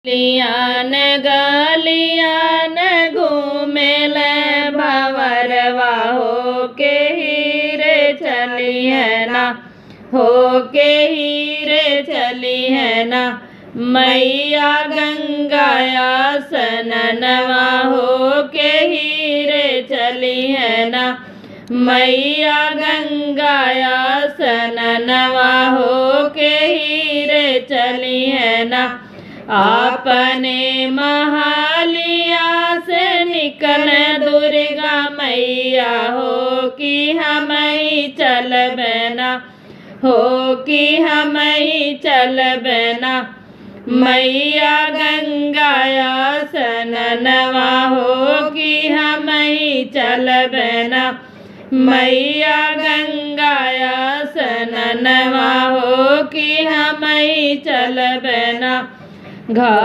Lian गलियान घूमेल भंवरवा हो के हीरे चली है ना, हो के हीरे चली है ना। मैया गंगाया सननवा हो के हीरे चली है ना, मैया गंगाया सननवा हो के हीरे चली है ना। अपने महालिया से निकल दुर्गा मैया हो कि हम ही चल बना, हो कि हम ही चल बना। मैया गंगाया सननवा हो कि हम ही चल बना, मैया गंगाया सननवा हो कि हम ही चल बना।